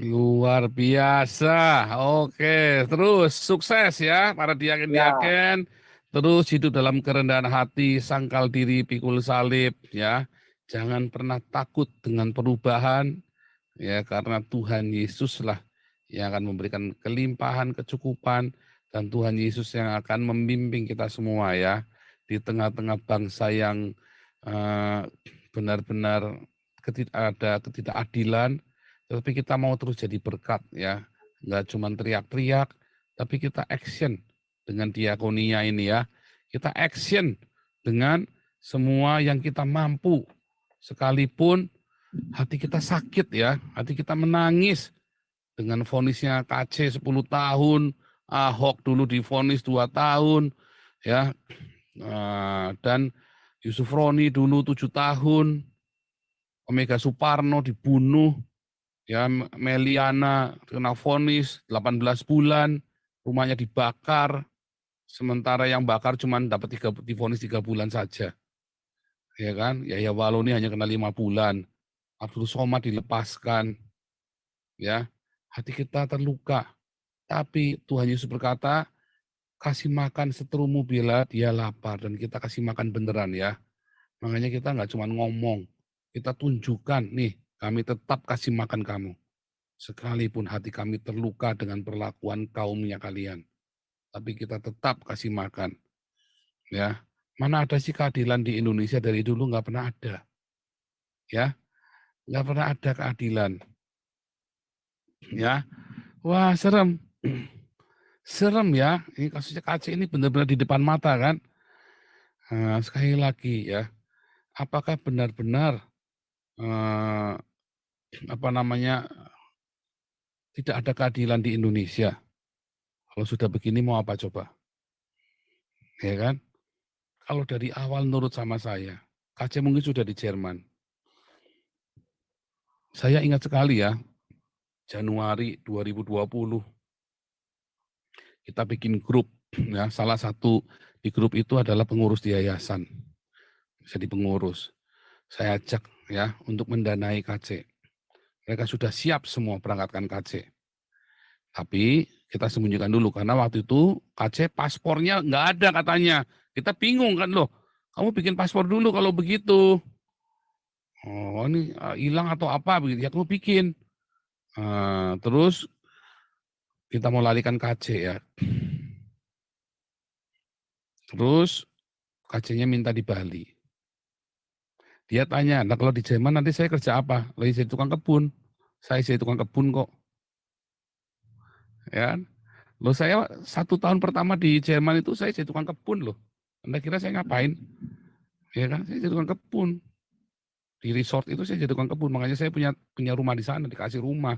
Luar biasa. Oke, terus sukses ya para Ya, diaken-diaken. Terus hidup dalam kerendahan hati, sangkal diri, pikul salib ya. Jangan pernah takut dengan perubahan ya, karena Tuhan Yesuslah yang akan memberikan kelimpahan, kecukupan, dan Tuhan Yesus yang akan membimbing kita semua ya di tengah-tengah bangsa yang eh, benar-benar ada ketidakadilan, tapi kita mau terus jadi berkat ya, nggak cuma teriak-teriak, tapi kita action dengan diakonia ini ya, kita action dengan semua yang kita mampu, sekalipun hati kita sakit ya, hati kita menangis dengan vonisnya KC 10 tahun, Ahok dulu divonis 2 tahun, ya, dan Yusuf Roni dulu 7 tahun, Omega Suparno dibunuh, ya, Meliana kena vonis 18 bulan, rumahnya dibakar, sementara yang bakar cuma dapat divonis 3 bulan saja, ya kan? Yahya Waloni hanya kena 5 bulan, Abdul Somad dilepaskan, ya, hati kita terluka. Tapi Tuhan Yesus berkata, kasih makan seterumu bila dia lapar, dan kita kasih makan beneran ya. Makanya kita nggak cuma ngomong, kita tunjukkan nih, kami tetap kasih makan kamu. Sekalipun hati kami terluka dengan perlakuan kaumnya kalian, tapi kita tetap kasih makan ya. Mana ada sih keadilan di Indonesia, dari dulu nggak pernah ada ya, nggak pernah ada keadilan ya. Wah, serem. Serem ya, ini kasusnya KC ini benar-benar di depan mata kan. Nah, sekali lagi ya, apakah benar-benar eh, apa namanya, tidak ada keadilan di Indonesia? Kalau sudah begini mau apa coba, ya kan? Kalau dari awal nurut sama saya, KC mungkin sudah di Jerman. Saya ingat sekali ya, Januari 2020 kita bikin grup ya, salah satu di grup itu adalah pengurus di yayasan. Jadi pengurus. Saya ajak ya untuk mendanai KC. Mereka sudah siap semua berangkatkan KC. Tapi kita sembunyikan dulu karena waktu itu KC paspornya nggak ada katanya. Kita bingung kan loh. Kamu bikin paspor dulu kalau begitu. Oh ini hilang atau apa begitu. Ya kamu bikin. Terus kita mau larikan KC ya. Terus KC-nya minta di Bali. Dia tanya, nah kalau di Jerman nanti saya kerja apa? Lagi jadi tukang kebun. Saya jadi tukang kebun kok. Ya kan? Loh saya 1 tahun pertama di Jerman itu saya jadi tukang kebun loh. Anda kira saya ngapain? Ya kan, saya jadi tukang kebun. Di resort itu saya jadi tukang kebun, makanya saya punya punya rumah di sana, dikasih rumah.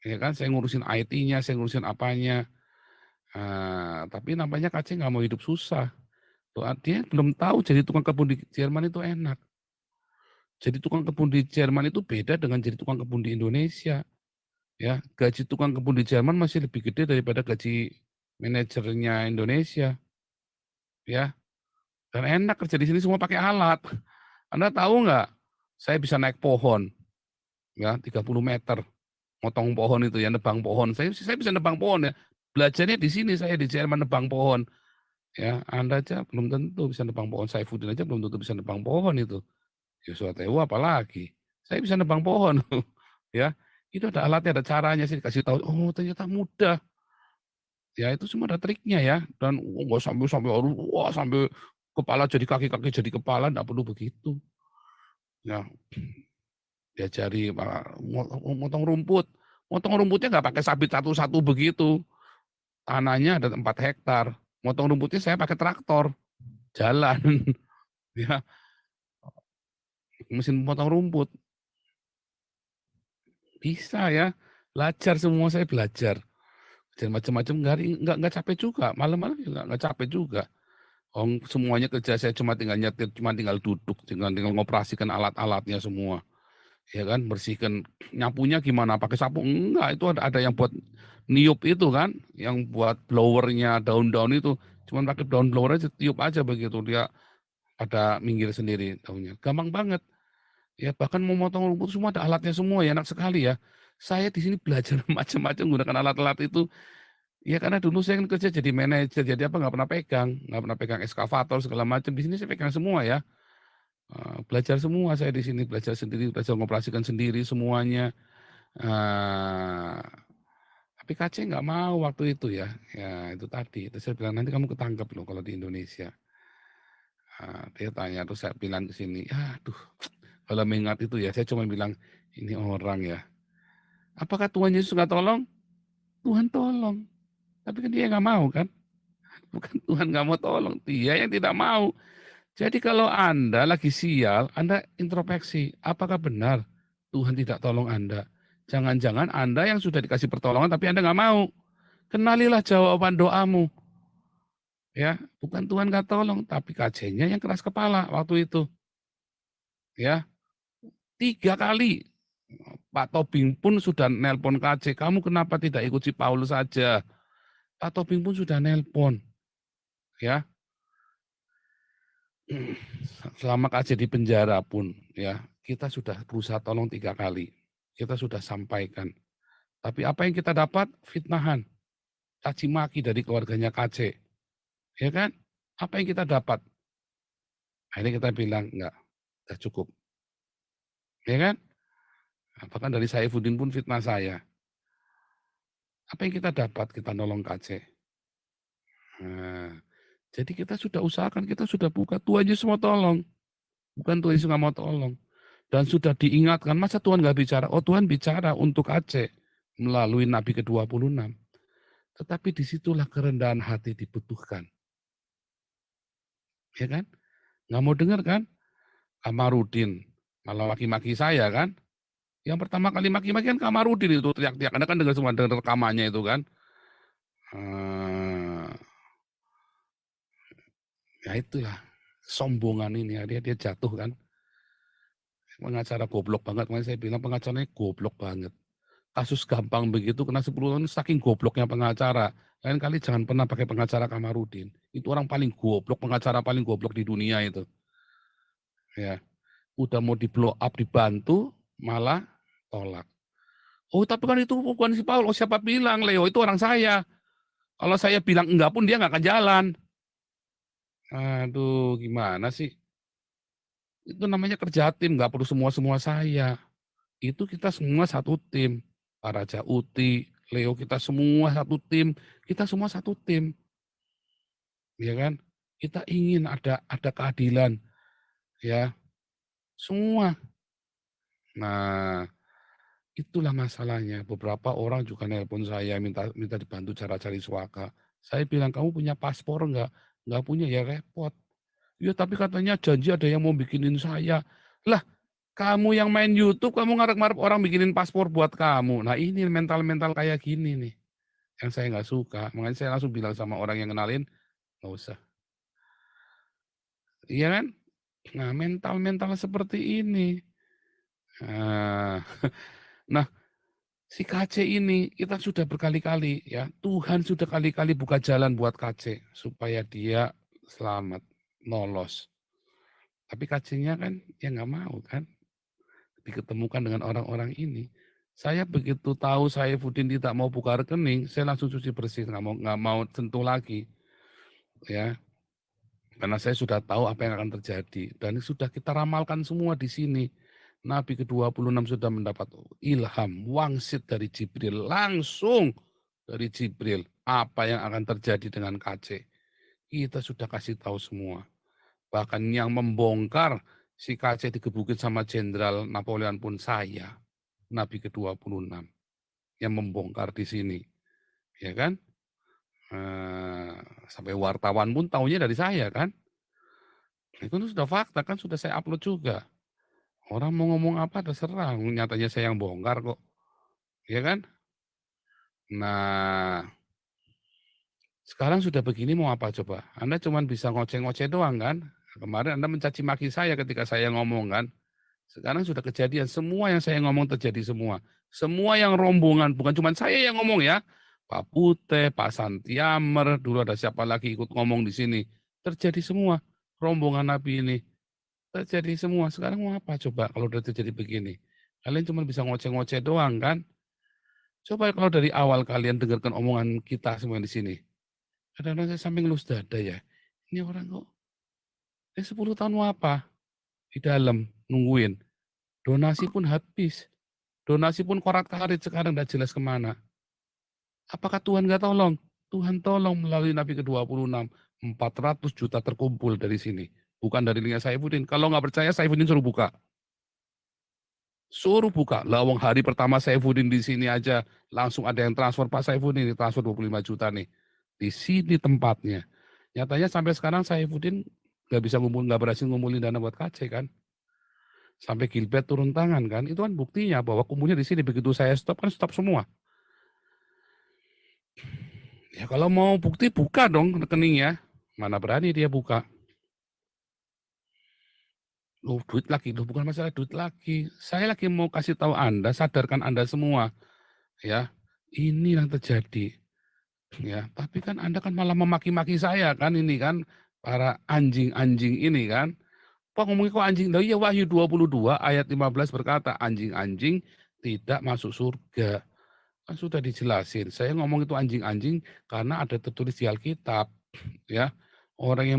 Ya kan, saya ngurusin IT-nya, saya ngurusin apanya. Tapi nampaknya KC nggak mau hidup susah. Tuh, dia belum tahu jadi tukang kebun di Jerman itu enak. Jadi tukang kebun di Jerman itu beda dengan jadi tukang kebun di Indonesia. Ya, gaji tukang kebun di Jerman masih lebih gede daripada gaji manajernya Indonesia. Ya, dan enak kerja di sini semua pakai alat. Anda tahu nggak? Saya bisa naik pohon, ya 30 meter, motong pohon itu ya, nebang pohon. Saya bisa nebang pohon ya. Belajarnya di sini, saya di Jerman nebang pohon. Ya, Anda aja belum tentu bisa nebang pohon. Saya Saifuddin aja belum tentu bisa nebang pohon itu. Yosua Tewa apalagi. Saya bisa nebang pohon. Ya, itu ada alatnya, ada caranya sih, dikasih tahu. Oh, ternyata mudah. Ya, itu semua ada triknya ya. Dan nggak sampai sampai harus wah sampai kepala jadi kaki, kaki jadi kepala, enggak perlu begitu. Ya, diajari motong rumput. Motong rumputnya nggak pakai sabit satu-satu begitu. Tanahnya ada 4 hektar. Motong rumputnya saya pakai traktor. Jalan. Ya, mesin potong rumput. Bisa ya. Belajar semua, saya belajar. Dan macam-macam nggak capek juga. Malam-malam juga nggak capek juga. Semuanya kerja saya cuma tinggal nyetir, cuma tinggal duduk, tinggal ngoperasikan alat-alatnya semua. Ya kan, bersihkan, nyapunya gimana, pakai sapu enggak, itu ada yang buat niup itu kan, yang buat blowernya daun-daun itu, cuman pakai daun blower aja, tiup aja begitu, dia pada minggir sendiri daunnya, gampang banget. Ya bahkan mau motong rumput semua ada alatnya semua ya, enak sekali ya. Saya di sini belajar macam-macam menggunakan alat-alat itu. Ya karena dulu saya kan kerja jadi manajer, jadi apa nggak pernah pegang eskavator segala macam. Di sini saya pegang semua ya. Belajar semua saya di sini, belajar sendiri, belajar mengoperasikan sendiri semuanya. Eee, tapi KC nggak mau waktu itu ya. Ya itu tadi, terus saya bilang, "Nanti kamu ketangkep loh kalau di Indonesia." Dia tanya, terus saya bilang ke sini, aduh, kalau mengingat itu ya, saya cuma bilang, "Ini orang ya, apakah Tuhan Yesus nggak tolong? Tuhan tolong, tapi kan dia nggak mau kan? Bukan Tuhan nggak mau tolong, dia yang tidak mau." Jadi kalau Anda lagi sial, Anda introspeksi, apakah benar Tuhan tidak tolong Anda? Jangan-jangan Anda yang sudah dikasih pertolongan tapi Anda nggak mau. Kenalilah jawaban doamu, ya. Bukan Tuhan nggak tolong, tapi KJ-nya yang keras kepala waktu itu, ya. 3 kali Pak Tobing pun sudah nelpon KJ, "Kamu kenapa tidak ikut si Paulus saja?" Pak Tobing pun sudah nelpon, ya. Selama KJ di penjara pun, ya, kita sudah berusaha tolong 3 kali. Kita sudah sampaikan. Tapi apa yang kita dapat? Fitnahan, caci maki dari keluarganya KJ, ya kan? Apa yang kita dapat? Akhirnya kita bilang, enggak, udah cukup, ya kan? Bahkan dari Saifuddin pun fitnah saya. Apa yang kita dapat? Kita nolong KJ. Nah, jadi kita sudah usahakan, kita sudah buka. Tuhan Yesus mau tolong, bukan Tuhan Yesus nggak mau tolong. Dan sudah diingatkan, masa Tuhan nggak bicara? Oh Tuhan bicara untuk Aceh melalui Nabi ke-26. Tetapi disitulah kerendahan hati dibutuhkan. Ya kan? Nggak mau dengar kan? Kamarudin malah maki-maki saya kan. Yang pertama kali maki-maki kan Kamarudin itu teriak-teriak. Anda kan dengar semua dengar rekamannya itu kan. Hmm, ya itulah sombongan ini ya. Dia jatuh kan. Pengacara goblok banget. Makanya saya bilang pengacaranya goblok banget. Kasus gampang begitu kena 10 tahun saking gobloknya pengacara. Lain kali jangan pernah pakai pengacara Kamarudin. Itu orang paling goblok, pengacara paling goblok di dunia itu. Ya, udah mau di blow up dibantu malah tolak. Oh, tapi kan itu bukan si Paul. Oh, siapa bilang Leo itu orang saya. Kalau saya bilang enggak pun dia nggak akan jalan. Aduh, gimana sih? Itu namanya kerja tim, nggak perlu semua-semua saya. Itu kita semua satu tim. Pak Raja Uti, Leo kita semua satu tim. Kita semua satu tim, ya kan? Kita ingin ada keadilan, ya. Semua. Nah, itulah masalahnya. Beberapa orang juga nelpon saya minta minta dibantu cara cari suaka. Saya bilang, "Kamu punya paspor enggak?" "Enggak punya." "Ya repot." "Ya tapi katanya janji ada yang mau bikinin saya." Lah, kamu yang main YouTube, kamu ngarep-ngarep orang bikinin paspor buat kamu. Nah ini mental-mental kayak gini nih, yang saya nggak suka. Makanya saya langsung bilang sama orang yang kenalin, nggak usah. Iya kan? Nah mental-mental seperti ini. Nah, nah si KC ini kita sudah berkali-kali ya, Tuhan sudah kali-kali buka jalan buat KC supaya dia selamat, lolos. Tapi KC-nya kan ya nggak mau kan, diketemukan dengan orang-orang ini. Saya begitu tahu saya Saifuddin tidak mau buka rekening, saya langsung cuci bersih, nggak mau sentuh lagi, ya. Karena saya sudah tahu apa yang akan terjadi dan sudah kita ramalkan semua di sini. Nabi ke-26 sudah mendapat ilham, wangsit dari Jibril, langsung dari Jibril, apa yang akan terjadi dengan KC. Kita sudah kasih tahu semua. Bahkan yang membongkar si KC digebukin sama Jenderal Napoleon pun saya, Nabi ke-26, yang membongkar di sini, ya kan? Sampai wartawan pun taunya dari saya kan. Itu sudah fakta kan, sudah saya upload juga. Orang mau ngomong apa terserah, nyatanya saya yang bongkar kok, ya kan? Nah, sekarang sudah begini mau apa coba? Anda cuma bisa ngoceh-ngoceh doang kan? Kemarin Anda mencaci maki saya ketika saya ngomong kan? Sekarang sudah kejadian, semua yang saya ngomong terjadi semua. Semua yang rombongan, bukan cuma saya yang ngomong ya. Pak Pute, Pak Santiamer, dulu ada siapa lagi ikut ngomong di sini. Terjadi semua rombongan Nabi ini. terjadi semua. Sekarang mau apa coba kalau udah terjadi begini? Kalian cuma bisa ngoceh-ngoceh doang kan? Coba kalau dari awal kalian dengarkan omongan kita semua di sini. Kadang-kadang saya sampai ngelus dada ya. Ini orang kok 10 tahun mau apa? Di dalam nungguin. Donasi pun habis. Donasi pun korat-karit sekarang tidak jelas kemana. Apakah Tuhan nggak tolong? Tuhan tolong melalui Nabi ke-26. 400 juta terkumpul dari sini. Bukan dari linknya Saifuddin. Kalau nggak percaya Saifuddin suruh buka. Suruh buka. Lawang hari pertama Saifuddin di sini aja langsung ada yang transfer Pak Saifuddin ini transfer 25 juta nih. Di sini tempatnya. Nyatanya sampai sekarang Saifuddin nggak berhasil ngumpulin dana buat KC kan. Sampai Gilbert turun tangan kan. Itu kan buktinya bahwa kumpulnya di sini begitu saya stop kan stop semua. Ya kalau mau bukti buka dong rekeningnya. Mana berani dia buka. Loh, duit lagi, loh bukan masalah duit lagi. Saya lagi mau kasih tahu Anda, sadarkan Anda semua, ya. Ini yang terjadi, ya. Tapi kan Anda kan malah memaki-maki saya kan ini kan para anjing-anjing ini kan. Pak ngomongin kok anjing? Loh iya Wahyu 22 ayat 15 berkata anjing-anjing tidak masuk surga. Kan sudah dijelasin. Saya ngomong itu anjing-anjing karena ada tertulis di Alkitab, ya. Orang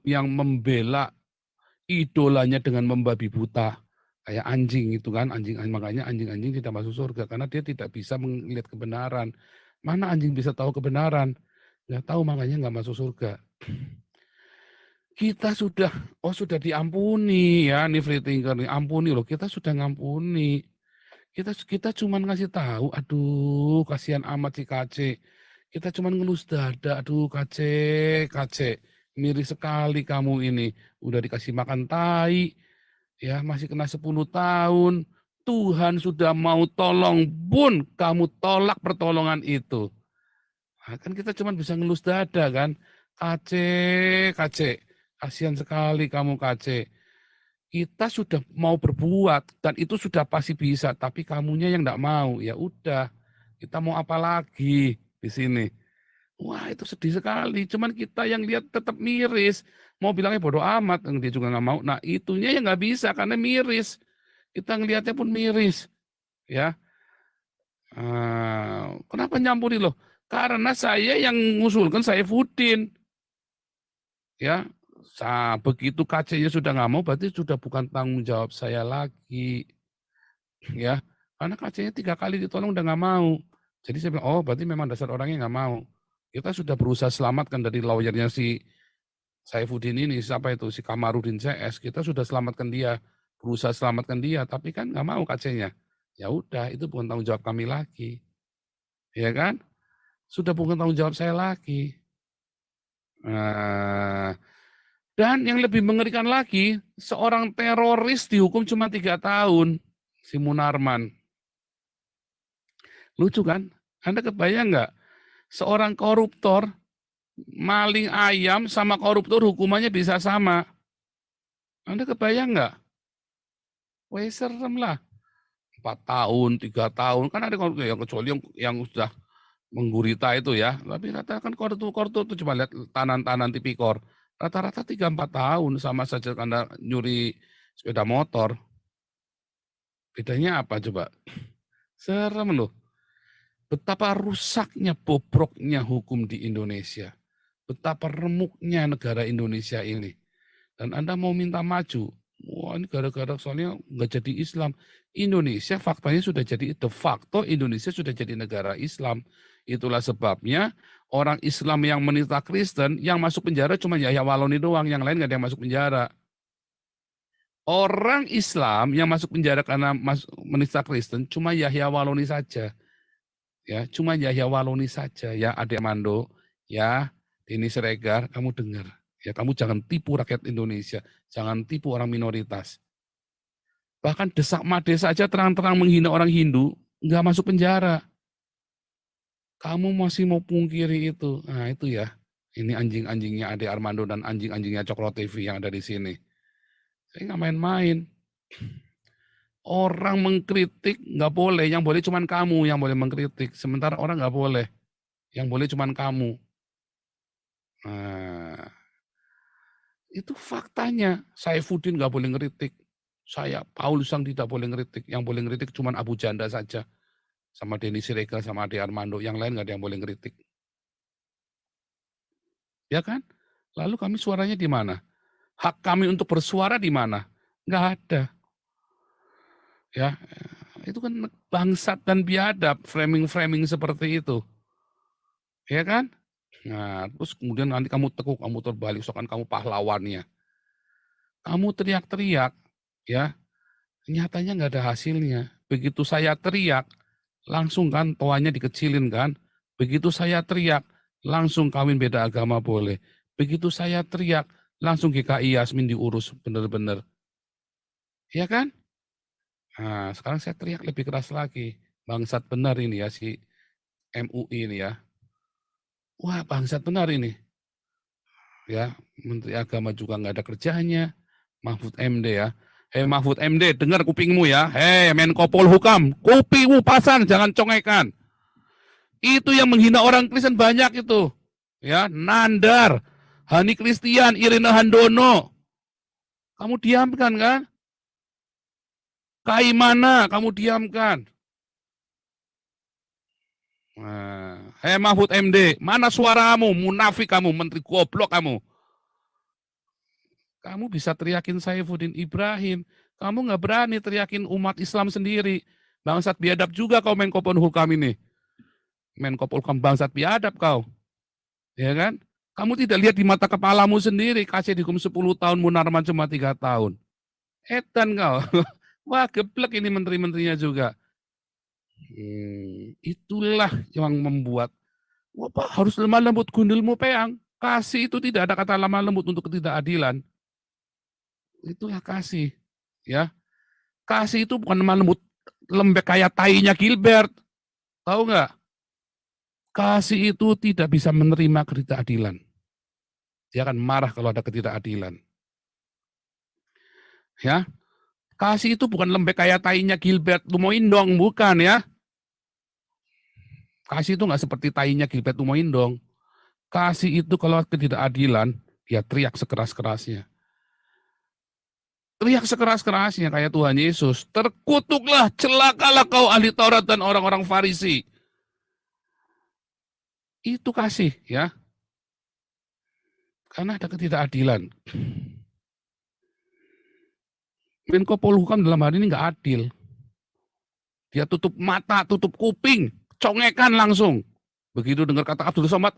yang membela idolanya dengan membabi buta kayak anjing itu kan makanya anjing-anjing tidak masuk surga karena dia tidak bisa melihat kebenaran. Mana anjing bisa tahu kebenaran? Nggak tahu makanya nggak masuk surga. Kita sudah diampuni ya nih free thinker nih, ampuni loh, kita sudah ngampuni. Kita kita cuman ngasih tahu, aduh kasihan amat si KC. Kita cuman ngelus dada, aduh KC, miris sekali kamu ini. Udah dikasih makan tai, ya masih kena 10 tahun. Tuhan sudah mau tolong, bun kamu tolak pertolongan itu. Nah, kan kita cuma bisa ngelus dada kan. KC, kasihan sekali kamu KC. Kita sudah mau berbuat dan itu sudah pasti bisa, tapi kamunya yang enggak mau. Ya udah, kita mau apa lagi di sini? Wah, itu sedih sekali. Cuman kita yang lihat tetap miris. Mau bilangnya bodoh amat, dia juga nggak mau. Nah, itunya yang nggak bisa karena miris. Kita ngelihatnya pun miris, ya. Kenapa nyampuri loh? Karena saya yang ngusulkan saya Saifuddin, ya. Begitu KC-nya sudah nggak mau, berarti sudah bukan tanggung jawab saya lagi, ya. Karena KC-nya 3 kali ditolong udah nggak mau. Jadi saya bilang, oh berarti memang dasar orangnya nggak mau. Kita sudah berusaha selamatkan dari lawyernya si Saifuddin ini, siapa itu, si Kamarudin CS, kita sudah selamatkan dia, berusaha selamatkan dia, tapi kan nggak mau KC-nya. Ya udah, itu bukan tanggung jawab kami lagi. Ya kan? Sudah bukan tanggung jawab saya lagi. Nah, dan yang lebih mengerikan lagi, seorang teroris dihukum cuma 3 tahun, si Munarman. Lucu kan? Anda kebayang nggak? Seorang koruptor, maling ayam sama koruptor hukumannya bisa sama. Anda kebayang nggak? Wah serem lah. 4 tahun, 3 tahun, kan ada koruptor yang kecuali yang sudah menggurita itu ya. Tapi rata kan koruptor itu cuma lihat tanan-tanan tipikor. Rata-rata 3-4 tahun sama saja Anda nyuri sepeda motor. Bedanya apa coba? Serem loh. Betapa rusaknya, bobroknya hukum di Indonesia. Betapa remuknya negara Indonesia ini. Dan Anda mau minta maju. Wah ini gara-gara soalnya nggak jadi Islam. Indonesia faktanya sudah jadi, de facto Indonesia sudah jadi negara Islam. Itulah sebabnya orang Islam yang menista Kristen, yang masuk penjara cuma Yahya Waloni doang, yang lain nggak ada yang masuk penjara. Orang Islam yang masuk penjara karena menista Kristen cuma Yahya Waloni saja. Ya, cuma Yahya Waloni saja ya, Adik Mando, ya, Denny Siregar, kamu dengar. Ya, kamu jangan tipu rakyat Indonesia, jangan tipu orang minoritas. Bahkan Desak Made saja terang-terang menghina orang Hindu, nggak masuk penjara. Kamu masih mau pungkiri itu. Nah, itu ya. Ini anjing-anjingnya Ade Armando dan anjing-anjingnya Cokro TV yang ada di sini. Saya nggak main-main. Orang mengkritik nggak boleh, yang boleh cuman kamu yang boleh mengkritik. Sementara orang nggak boleh, yang boleh cuman kamu. Nah, Itu faktanya. Saifuddin nggak boleh ngeritik. Saya, Paulus yang tidak boleh ngeritik. Yang boleh ngeritik cuma Abu Janda saja. Sama Denny Siregar, sama Ade Armando. Yang lain nggak ada yang boleh ngeritik. Ya kan? Lalu kami suaranya di mana? Hak kami untuk bersuara di mana? Nggak ada. Ya, itu kan bangsat dan biadab, framing-framing seperti itu. Ya kan? Nah, terus kemudian nanti kamu tekuk, kamu terbalik, soalnya kamu pahlawannya. Kamu teriak-teriak, ya, nyatanya nggak ada hasilnya. Begitu saya teriak, langsung kan toanya dikecilin kan. Begitu saya teriak, langsung kawin beda agama boleh. Begitu saya teriak, langsung GKI Yasmin diurus bener-bener. Ya kan? Nah, sekarang saya teriak lebih keras lagi. Bangsat benar ini ya si MUI ini ya. Wah, bangsat benar ini. Ya, Menteri Agama juga nggak ada kerjanya. Mahfud MD ya. Hei Mahfud MD, dengar kupingmu ya. Hei Menko Polhukam, kupingmu pasang, jangan congekan. Itu yang menghina orang Kristen banyak itu. Ya, Nandar, Hani Kristian, Irina Handono. Kamu diamkan kan? Kaimana kamu diamkan? Nah, hei Mahfud MD, mana suaramu? Munafik kamu, menteri goblok kamu. Kamu bisa teriakin Saifuddin Ibrahim. Kamu nggak berani teriakin umat Islam sendiri. Bangsat biadab juga kau Menko Polhukam ini. Menko Polhukam bangsat biadab kau. Ya kan? Kamu tidak lihat di mata kepalamu sendiri. Kasih dihukum 10 tahun, Munarman cuma 3 tahun. Edan kau. Wah geblek ini menteri-menterinya juga. Itulah yang membuat wah, Pak, harus lemah lembut gundulmu peang. Kasih itu tidak ada kata lemah lembut untuk ketidakadilan. Itulah kasih. Ya, kasih itu bukan lemah lembut lembek kayak tainya Gilbert. Tahu nggak? Kasih itu tidak bisa menerima ketidakadilan. Dia akan marah kalau ada ketidakadilan. Ya, kasih itu bukan lembek kayak tainya Gilbert Lumoindong, bukan ya. Kasih itu nggak seperti tainya Gilbert Lumoindong. Kasih itu kalau ketidakadilan, dia teriak sekeras-kerasnya. Teriak sekeras-kerasnya kayak Tuhan Yesus. Terkutuklah, celakalah kau ahli Taurat dan orang-orang Farisi. Itu kasih ya. Karena ada ketidakadilan. Menko Polhukam dalam hari ini nggak adil. Dia tutup mata, tutup kuping, congekan langsung. Begitu dengar kata Abdul Somad,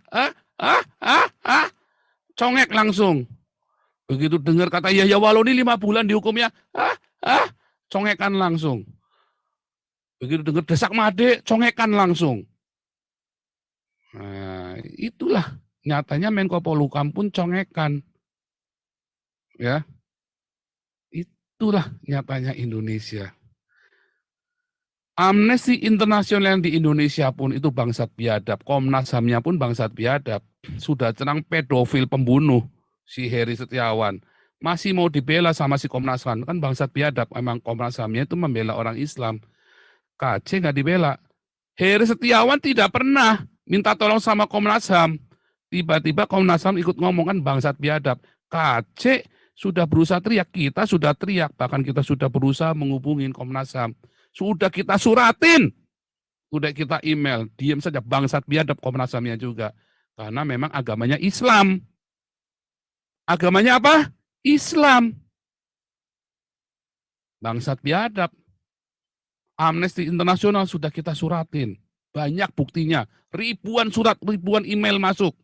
congek langsung. Begitu dengar kata Yahya Waloni 5 bulan dihukumnya, congekan langsung. Begitu dengar Desak Made, congekan langsung. Nah, itulah nyatanya Menko Polhukam pun congekan. Ya, itulah nyatanya Indonesia. Amnesty Internasional di Indonesia pun itu bangsat biadab. Komnas HAM-nya pun bangsat biadab. Sudah cenang pedofil pembunuh si Heri Setiawan. Masih mau dibela sama si Komnas HAM. Kan bangsat biadab. Emang Komnas HAM-nya itu membela orang Islam. KC nggak dibela. Heri Setiawan tidak pernah minta tolong sama Komnas HAM. Tiba-tiba Komnas HAM ikut ngomong kan bangsat biadab. KC sudah berusaha teriak. Kita sudah teriak. Bahkan kita sudah berusaha menghubungin Komnas HAM. Sudah kita suratin, sudah kita email, diam saja bangsat biadab Komnas HAM-nya juga. Karena memang agamanya Islam. Agamanya apa? Islam. Bangsat biadab. Amnesty Internasional sudah kita suratin. Banyak buktinya. Ribuan surat, ribuan email masuk.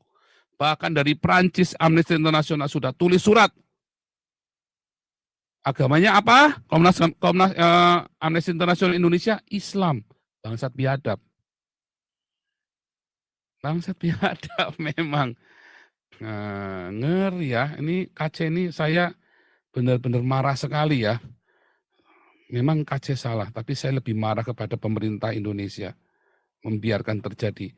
Bahkan dari Prancis Amnesty Internasional sudah tulis surat. Agamanya apa? Amnesty Internasional Indonesia Islam. Bangsat biadab. Bangsat biadab memang. Nah, ngeri ya. Ini KC ini saya benar-benar marah sekali ya. Memang KC salah, tapi saya lebih marah kepada pemerintah Indonesia. Membiarkan terjadi.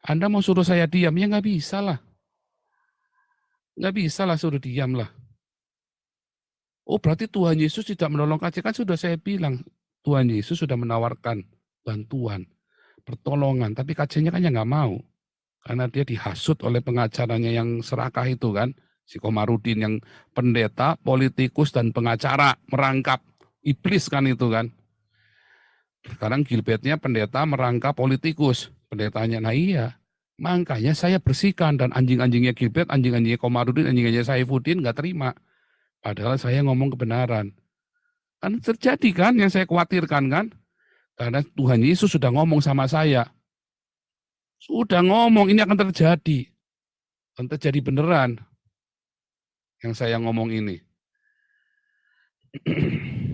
Anda mau suruh saya diam? Ya nggak bisa lah. Nggak bisa lah suruh diam lah. Oh berarti Tuhan Yesus tidak menolong KC. Kan sudah saya bilang. Tuhan Yesus sudah menawarkan bantuan, pertolongan. Tapi KC-nya kan ya nggak mau. Karena dia dihasut oleh pengacaranya yang serakah itu kan. Si Komarudin yang pendeta, politikus, dan pengacara, merangkap iblis kan itu kan. Sekarang Gilbertnya pendeta merangkap politikus. Pendetanya, nah iya. Makanya saya bersihkan, dan anjing-anjingnya Gilbert, anjing-anjingnya Komarudin, anjing-anjingnya Saifuddin nggak terima. Padahal saya ngomong kebenaran. Kan terjadi kan yang saya khawatirkan kan. Karena Tuhan Yesus sudah ngomong sama saya. Sudah ngomong ini akan terjadi. Akan terjadi beneran. Yang saya ngomong ini.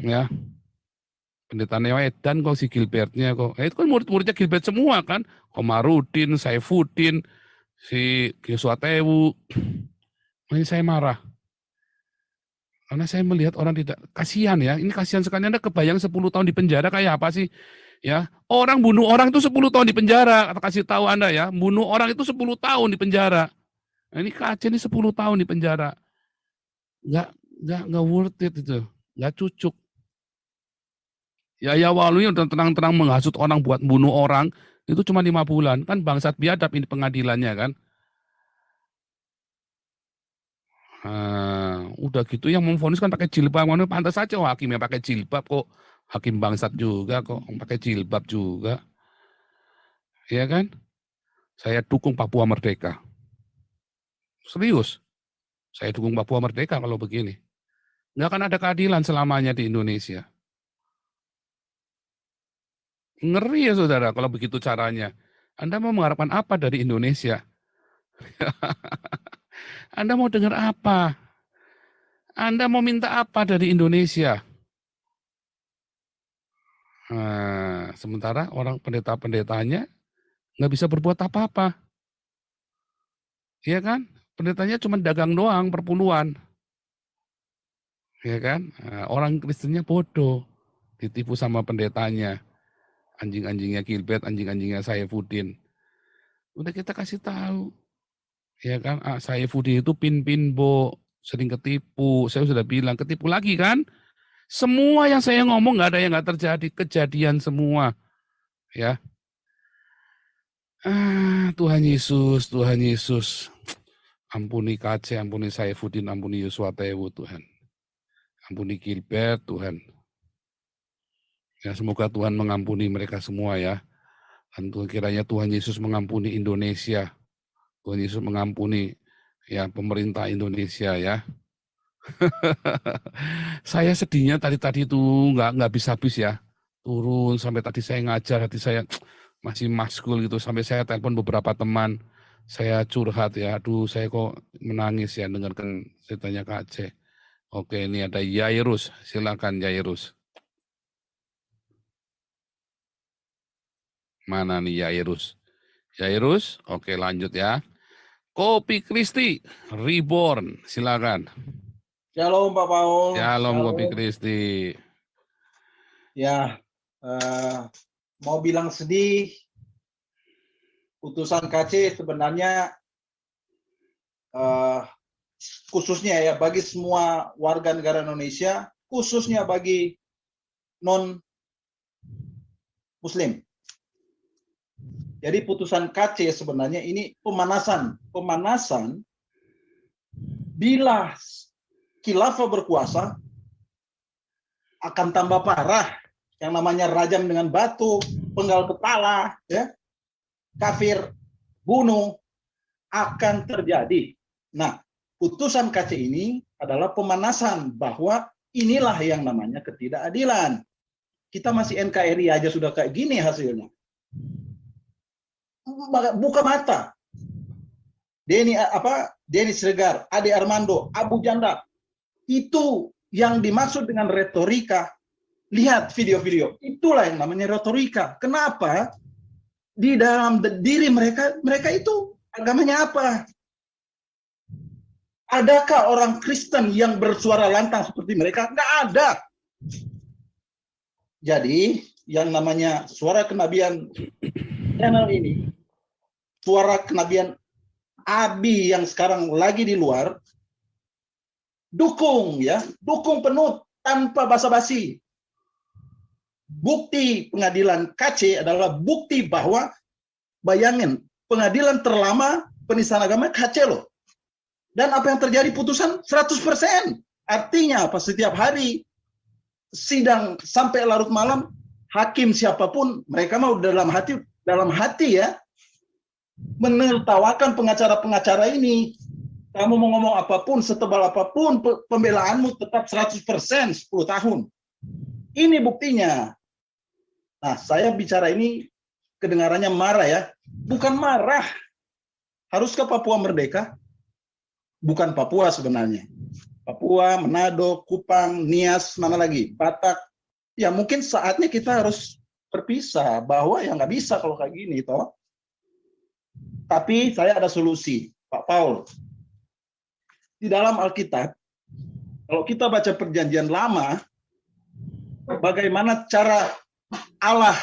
Ya. Pendeta Edan kok si Gilbertnya kok. Itu kan murid-muridnya Gilbert semua kan. Komarudin, Saifuddin, si Yosua Tewu. Ini saya marah. Karena saya melihat orang tidak, kasihan ya, ini kasihan sekali. Anda kebayang 10 tahun di penjara kayak apa sih? Ya, orang bunuh orang itu 10 tahun di penjara. Kasih tahu Anda ya, bunuh orang itu 10 tahun di penjara. Nah, ini KC ini 10 tahun di penjara. Nggak worth it itu. Nggak cucuk. Ya Waluyo udah tenang-tenang menghasut orang buat bunuh orang, itu cuma 5 bulan. Kan bangsat biadab ini pengadilannya kan. Nah, udah gitu yang memvonis kan pakai jilbab, mana pantas saja hakim yang pakai jilbab kok, hakim bangsat juga kok, pakai jilbab juga, ya kan? Saya dukung Papua Merdeka, serius, saya dukung Papua Merdeka kalau begini, nggak akan ada keadilan selamanya di Indonesia. Ngeri ya saudara kalau begitu caranya. Anda mau mengharapkan apa dari Indonesia? Anda mau dengar apa? Anda mau minta apa dari Indonesia? Nah, sementara orang pendeta-pendetanya nggak bisa berbuat apa-apa. Iya kan? Pendetanya cuma dagang doang perpuluhan. Ya kan? Nah, orang Kristennya bodoh. Ditipu sama pendetanya. Anjing-anjingnya Gilbert, anjing-anjingnya Saifuddin. Udah kita kasih tahu. Ya kan? Saifuddin itu pin-pin bo. Sering ketipu. Saya sudah bilang, ketipu lagi kan? Semua yang saya ngomong nggak ada yang nggak terjadi. Kejadian semua. Ya. Tuhan Yesus, Tuhan Yesus. Ampuni KC, ampuni Saifuddin, ampuni Yosua Tewu, Tuhan. Ampuni Gilbert, Tuhan. Ya, semoga Tuhan mengampuni mereka semua ya. Dan kiranya Tuhan Yesus mengampuni Indonesia. Tuhan Yesus mengampuni ya pemerintah Indonesia ya. Saya sedihnya tadi itu nggak bisa habis ya. Turun sampai tadi saya ngajar, hati saya masih maskul gitu. Sampai saya telepon beberapa teman. Saya curhat ya, aduh saya kok menangis ya dengarkan ceritanya Kak Aceh. Oke, ini ada Yairus, silakan Yairus. Mana nih Yairus? Yairus, oke lanjut ya. Kopi Kristi, Reborn, silakan. Shalom Pak Paul. Shalom Kopi Kristi. Ya, mau bilang sedih, putusan KC sebenarnya khususnya ya bagi semua warga negara Indonesia, khususnya bagi non-Muslim. Jadi putusan KC sebenarnya ini pemanasan bila khilafah berkuasa akan tambah parah. Yang namanya rajam dengan batu, penggal kepala, ya, kafir, bunuh, akan terjadi. Nah, putusan KC ini adalah pemanasan bahwa inilah yang namanya ketidakadilan. Kita masih NKRI aja sudah kayak gini hasilnya. Buka mata. Denny Siregar, Ade Armando, Abu Janda, itu yang dimaksud dengan retorika. Lihat video-video, itulah yang namanya retorika. Kenapa? Di dalam diri mereka itu agamanya apa? Adakah orang Kristen yang bersuara lantang seperti mereka? Nggak ada. Jadi, yang namanya suara kenabian channel ini, suara kenabian Abi yang sekarang lagi di luar, dukung penuh tanpa basa-basi. Bukti pengadilan KC adalah bukti bahwa, bayangin, pengadilan terlama penistaan agama KC loh. Dan apa yang terjadi putusan 100%. Artinya apa? Setiap hari sidang sampai larut malam, hakim siapapun, mereka mau dalam hati ya, menertawakan pengacara-pengacara ini. Kamu mau ngomong apapun, setebal apapun, pembelaanmu tetap 100%, 10 tahun. Ini buktinya. Nah, saya bicara ini kedengarannya marah ya. Bukan marah. Haruskah Papua merdeka? Bukan Papua sebenarnya. Papua, Manado, Kupang, Nias, mana lagi? Batak. Ya mungkin saatnya kita harus berpisah, bahwa ya nggak bisa kalau kayak gini, toh. Tapi saya ada solusi, Pak Paul. Di dalam Alkitab, kalau kita baca Perjanjian Lama, bagaimana cara Allah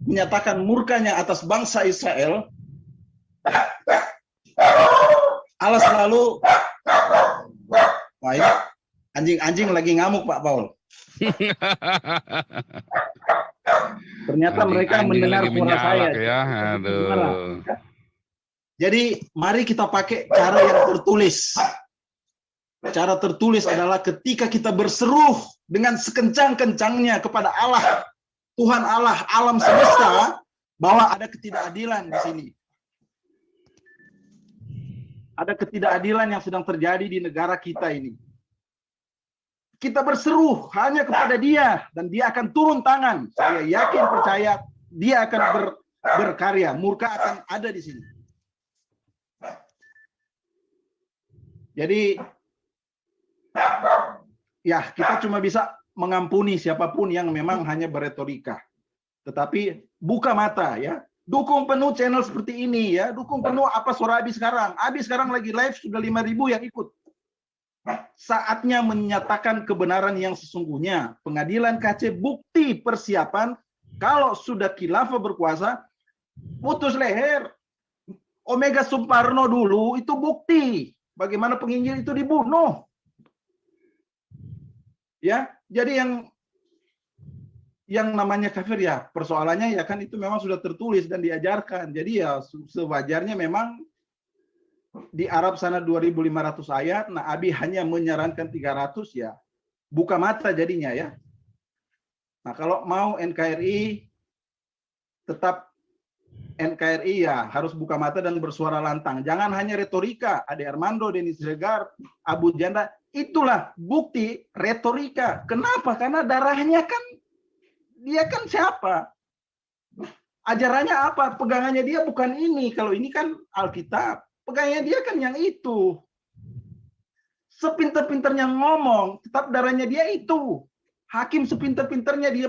menyatakan murkanya atas bangsa Israel, Allah selalu, wah ini anjing-anjing lagi ngamuk Pak Paul. Ternyata mereka mendengar suara saya. Ya. Aduh. Jadi mari kita pakai cara yang tertulis. Cara tertulis adalah ketika kita berseru dengan sekencang-kencangnya kepada Allah, Tuhan Allah, alam semesta, bahwa ada ketidakadilan di sini. Ada ketidakadilan yang sedang terjadi di negara kita ini. Kita berseru hanya kepada Dia, dan Dia akan turun tangan. Saya yakin, percaya, Dia akan berkarya. Murka akan ada di sini. Jadi, ya kita cuma bisa mengampuni siapapun yang memang hanya berretorika. Tetapi buka mata ya. Dukung penuh channel seperti ini ya. Dukung penuh apa suara Abi sekarang. Abi sekarang lagi live sudah 5.000 yang ikut. Saatnya menyatakan kebenaran yang sesungguhnya. Pengadilan KC bukti persiapan. Kalau sudah khilafah berkuasa, putus leher. Omega Suparno dulu itu bukti bagaimana penginjil itu dibunuh. Ya, jadi yang namanya kafir ya, persoalannya ya kan itu memang sudah tertulis dan diajarkan. Jadi ya sewajarnya memang di Arab sana 2.500 ayat, nah Abi hanya menyarankan 300 ya. Buka mata jadinya ya. Nah, kalau mau NKRI tetap NKRI ya harus buka mata dan bersuara lantang. Jangan hanya retorika. Ade Armando, Denis Regar, Abu Janda, itulah bukti retorika. Kenapa? Karena darahnya kan, dia kan siapa? Ajarannya apa? Pegangannya dia bukan ini. Kalau ini kan Alkitab. Pegangannya dia kan yang itu. Sepinter-pinternya ngomong, tetap darahnya dia itu. Hakim sepinter-pinternya dia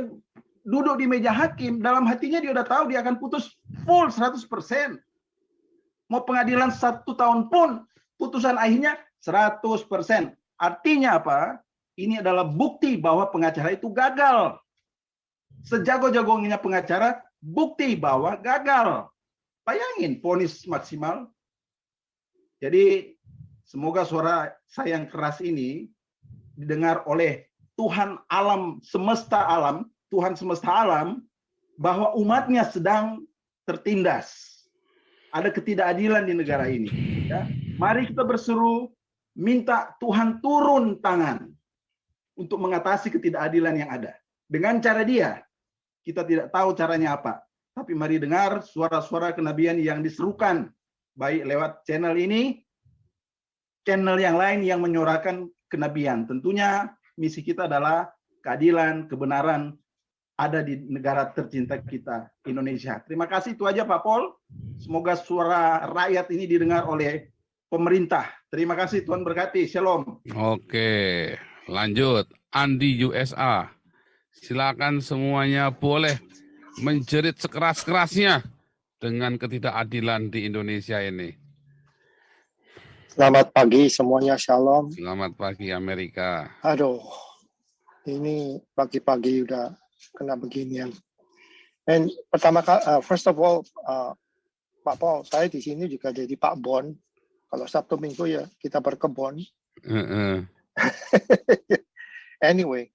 duduk di meja hakim, dalam hatinya dia udah tahu dia akan putus full 100%. Mau pengadilan 1 tahun pun, putusan akhirnya 100%. Artinya apa? Ini adalah bukti bahwa pengacara itu gagal. Sejago-jagonya pengacara, bukti bahwa gagal. Bayangin, vonis maksimal. Jadi, semoga suara saya yang keras ini didengar oleh Tuhan alam, semesta alam, Tuhan semesta alam, bahwa umatnya sedang tertindas. Ada ketidakadilan di negara ini. Ya. Mari kita berseru, minta Tuhan turun tangan untuk mengatasi ketidakadilan yang ada. Dengan cara Dia, kita tidak tahu caranya apa. Tapi mari dengar suara-suara kenabian yang diserukan, baik lewat channel ini, channel yang lain yang menyuarakan kenabian. Tentunya misi kita adalah keadilan, kebenaran, ada di negara tercinta kita, Indonesia. Terima kasih, itu aja Pak Paul. Semoga suara rakyat ini didengar oleh pemerintah. Terima kasih, Tuhan berkati. Shalom. Oke, lanjut. Andi USA. Silakan semuanya boleh menjerit sekeras-kerasnya dengan ketidakadilan di Indonesia ini. Selamat pagi semuanya, shalom. Selamat pagi Amerika. Aduh, ini pagi-pagi udah kena beginian. Dan pertama kali, first of all, Pak Paul, saya di sini juga jadi Pak Bon. Kalau Sabtu Minggu ya kita berkebun. Anyway,